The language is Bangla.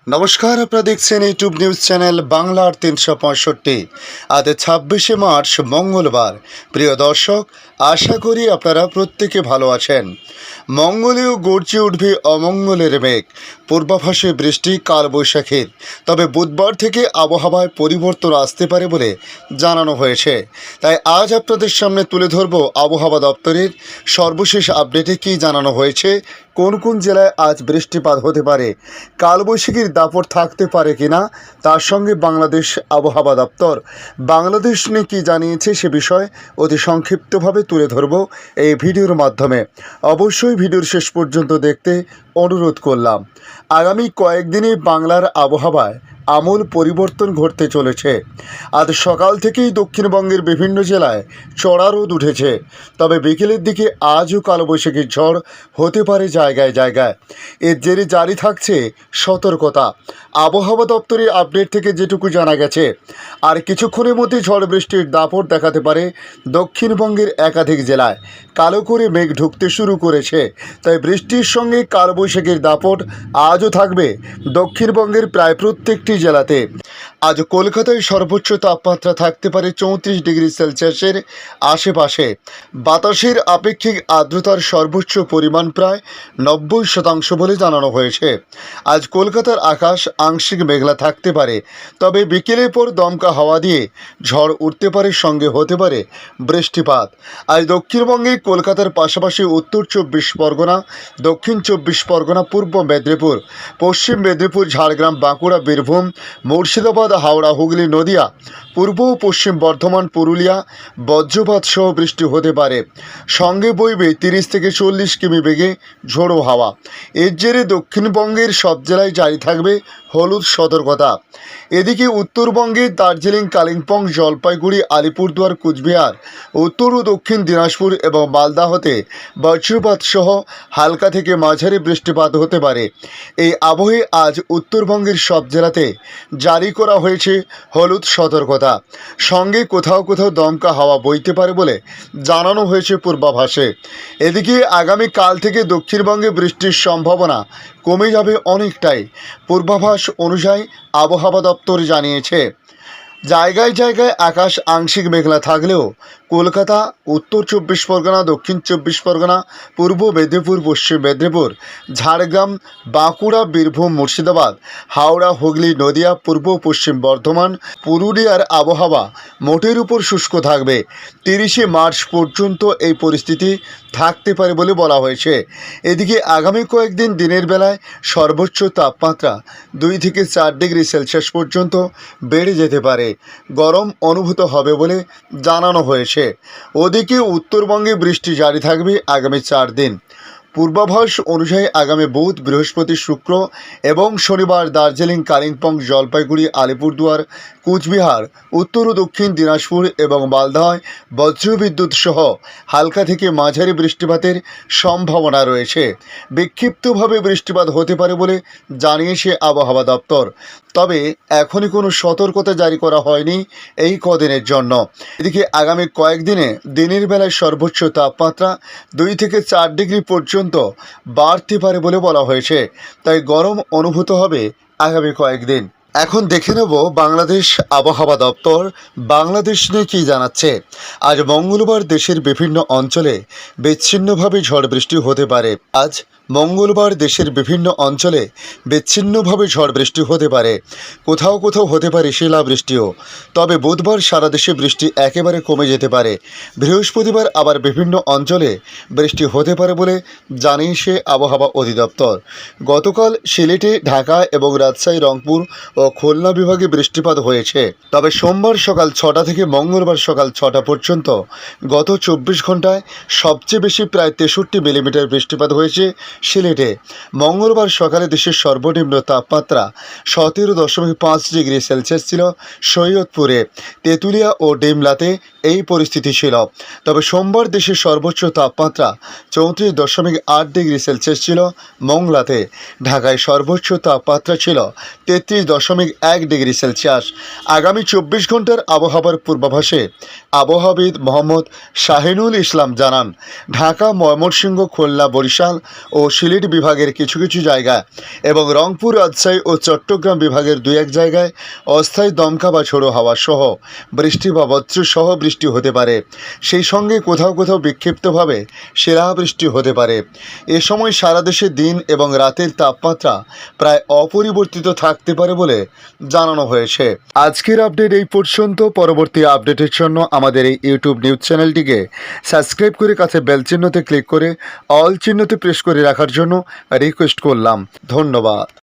নমস্কার, আপনারা দেখছেন ইউটিউব নিউজ চ্যানেল বাংলার ৩৬৫। আজ ২৬শে মার্চ মঙ্গলবার। প্রিয় দর্শক, আশা করি আপনারা প্রত্যেকে ভালো আছেন। মঙ্গলেও গর্জে উঠবে অমঙ্গলের মেঘ, পূর্বাভাসে বৃষ্টি কালবৈশাখীর। তবে বুধবার থেকে আবহাওয়ায় পরিবর্তন আসতে পারে বলে জানানো হয়েছে। তাই আজ আপনাদের সামনে তুলে ধরব আবহাওয়া দপ্তরের সর্বশেষ আপডেটে কী জানানো হয়েছে, কোন কোন জেলায় আজ বৃষ্টিপাত হতে পারে, কালবৈশাখীর দাপট থাকতে পারে কিনা, তার সঙ্গে বাংলাদেশ আবহাওয়া দপ্তর বাংলাদেশ নিয়ে কী জানিয়েছে সে বিষয়ে অতি সংক্ষিপ্তভাবে তুলে ধরব এই ভিডিওর মাধ্যমে। অবশ্যই ভিডিওর শেষ পর্যন্ত দেখতে অনুরোধ করলাম। আগামী কয়েকদিনে বাংলার আবহাওয়ায় আমূল পরিবর্তন ঘটতে চলেছে। আজ সকাল থেকেই দক্ষিণবঙ্গের বিভিন্ন জেলায় চড়া রোদ উঠেছে। তবে বিকেলের দিকে আজও কালবৈশাখীর ঝড় হতে পারে জায়গায় জায়গায়। এর জেরে জারি থাকছে সতর্কতা। আবহাওয়া দপ্তরের আপডেট থেকে যেটুকু জানা গেছে, আর কিছুক্ষণের মধ্যে ঝড় বৃষ্টির দাপট দেখাতে পারে দক্ষিণবঙ্গের একাধিক জেলায়। কালো করে মেঘ ঢুকতে শুরু করেছে, তাই বৃষ্টির সঙ্গে কালবৈশাখীর দাপট আজও থাকবে দক্ষিণবঙ্গের প্রায় প্রত্যেকটি জেলাতে। আজ কলকাতায় সর্বোচ্চ তাপমাত্রা থাকতে পারে 34 ডিগ্রি সেলসিয়াসের আশেপাশে। বাতাসের আপেক্ষিক আর্দ্রতার সর্বোচ্চ পরিমাণ প্রায় 90% বলে জানানো হয়েছে। আজ কলকাতার আকাশ আংশিক মেঘলা থাকতে পারে, তবে বিকেলের পর দমকা হাওয়া দিয়ে ঝড় উঠতে পারে, সঙ্গে হতে পারে বৃষ্টিপাত। আজ দক্ষিণবঙ্গে কলকাতার পাশাপাশি উত্তর 24 পরগনা, দক্ষিণ 24 পরগনা, পূর্ব মেদিনীপুর, পশ্চিম মেদিনীপুর, ঝাড়গ্রাম, বাঁকুড়া, বীরভূম, মুর্শিদাবাদ, হাওড়া, হুগলি, নদিয়া, পূর্ব ও পশ্চিম বর্ধমান, পুরুলিয়া বজ্রপাত সহ বৃষ্টি হতে পারে। সঙ্গে বইবে 30 থেকে 40 কিমি বেগে ঝোড়ো হাওয়া। এর জেরে দক্ষিণবঙ্গের সব জেলায় জারি থাকবে হলুদ সতর্কতা। এদিকে উত্তরবঙ্গে দার্জিলিং, কালিম্পং, জলপাইগুড়ি, আলিপুরদুয়ার, কুচবিহার, উত্তর ও দক্ষিণ দিনাজপুর এবং মালদাহতে বজ্রপাত সহ হালকা থেকে মাঝারি বৃষ্টিপাত হতে পারে। এই আবহে আজ উত্তরবঙ্গের সব জেলাতে জারি করা হয়েছে হলুদ সতর্কতা। সঙ্গে কোথাও কোথাও দমকা হাওয়া বইতে পারে বলে জানানো হয়েছে পূর্বাভাসে। এদিকে আগামীকাল থেকে দক্ষিণবঙ্গে বৃষ্টির সম্ভাবনা কমে যাবে অনেকটাই, পূর্বাভাস অনুযায়ী আবহাওয়া দপ্তর জানিয়েছে। জায়গায় জায়গায় আকাশ আংশিক মেঘলা থাকলেও কলকাতা, উত্তর 24 পরগনা, দক্ষিণ 24 পরগনা, পূর্ব মেদিনীপুর, পশ্চিম মেদিনীপুর, ঝাড়গ্রাম, বাঁকুড়া, বীরভূম, মুর্শিদাবাদ, হাওড়া, হুগলি, নদিয়া, পূর্ব পশ্চিম বর্ধমান, পুরুলিয়ার আবহাওয়া মোটের উপর শুষ্ক থাকবে। 30শে মার্চ পর্যন্ত এই পরিস্থিতি থাকতে পারে বলে বলা হয়েছে। এদিকে আগামী কয়েকদিন দিনের বেলায় সর্বোচ্চ তাপমাত্রা 2 থেকে 4 ডিগ্রি সেলসিয়াস পর্যন্ত বেড়ে যেতে পারে। গরম অনুভূত হবে বলে জানানো হয়েছে। ওদিকে উত্তরবঙ্গে বৃষ্টি জারি থাকবে আগামী 4 দিন। পূর্বাভাস অনুযায়ী আগামী বুধ, বৃহস্পতি, শুক্র এবং শনিবার দার্জিলিং, কালিম্পং, জলপাইগুড়ি, আলিপুরদুয়ার, কুচবিহার, উত্তর ও দক্ষিণ দিনাজপুর এবং মালদায় বজ্রবিদ্যুৎ সহ হালকা থেকে মাঝারি বৃষ্টিপাতের সম্ভাবনা রয়েছে। বিক্ষিপ্তভাবে বৃষ্টিপাত হতে পারে বলে জানিয়েছে আবহাওয়া দপ্তর। তবে এখনই কোনো সতর্কতা জারি করা হয়নি এই কদিনের জন্য। এদিকে আগামী কয়েকদিনে দিনের বেলায় সর্বোচ্চ তাপমাত্রা 2 থেকে 4 ডিগ্রি পর্যন্ত বাড়তে পারে বলে বলা হয়েছে। তাই গরম অনুভূত হবে আগামী কয়েকদিন। এখন দেখে নেব বাংলাদেশ আবহাওয়া দপ্তর বাংলাদেশ নিয়ে কী জানাচ্ছে। আজ মঙ্গলবার দেশের বিভিন্ন অঞ্চলে বিচ্ছিন্নভাবে ঝড় বৃষ্টি হতে পারে। আজ মঙ্গলবার দেশের বিভিন্ন অঞ্চলে বিচ্ছিন্নভাবে ঝড় বৃষ্টি হতে পারে। কোথাও কোথাও হতে পারে শিলাবৃষ্টিও। তবে বুধবার সারা দেশে বৃষ্টি একেবারে কমে যেতে পারে। বৃহস্পতিবার আবার বিভিন্ন অঞ্চলে বৃষ্টি হতে পারে বলে জানিয়েছে আবহাওয়া অধিদপ্তর। গতকাল সিলেটে, ঢাকা এবং রাজশাহী, রংপুর ও খুলনা বিভাগে বৃষ্টিপাত হয়েছে। তবে সোমবার সকাল 6টা থেকে মঙ্গলবার সকাল 6টা পর্যন্ত গত 24 ঘন্টায় সবচেয়ে বেশি প্রায় 63 মিলিমিটার বৃষ্টিপাত হয়েছে সিলেটে। মঙ্গলবার সকালে দেশের সর্বনিম্ন তাপমাত্রা 17.5 ডিগ্রি সেলসিয়াস ছিল সৈয়দপুরে, তেঁতুলিয়া ও ডিমলাতে এই পরিস্থিতি ছিল। তবে সোমবার দেশের সর্বোচ্চ তাপমাত্রা 34.8 ডিগ্রি সেলসিয়াস ছিল মংলাতে। ঢাকায় সর্বোচ্চ তাপমাত্রা ছিল 33.1 ডিগ্রি সেলসিয়াস। আগামী 24 ঘন্টার আবহাওয়ার পূর্বাভাসে আবহাওয়াবিদ মোহাম্মদ শাহিনুল ইসলাম জানান, ঢাকা, ময়মনসিংহ, খুলনা, বরিশাল ও সিলেট বিভাগের কিছু কিছু জায়গায় এবং রংপুর, রাজশাহী ও চট্টগ্রাম বিভাগের 2-1 জায়গায় অস্থায়ী দমকা বা ঝোড়ো হাওয়া সহ বৃষ্টি বা বজ্রসহ বৃষ্টি হতে পারে। সেই সঙ্গে কোথাও কোথাও বিক্ষিপ্তভাবে শিলাবৃষ্টি হতে পারে। এ সময় সারা দেশে দিন এবং রাতের তাপমাত্রা প্রায় অপরিবর্তিত থাকতে পারে বলে জানানো হয়েছে। আজকের আপডেট এই পর্যন্ত। পরবর্তী আপডেটের জন্য আমাদের এই ইউটিউব নিউজ চ্যানেলটিকে সাবস্ক্রাইব করে কাছে বেল চিহ্নতে ক্লিক করে অল চিহ্নতে প্রেস করে রাখার জন্য রিকোয়েস্ট করলাম। ধন্যবাদ।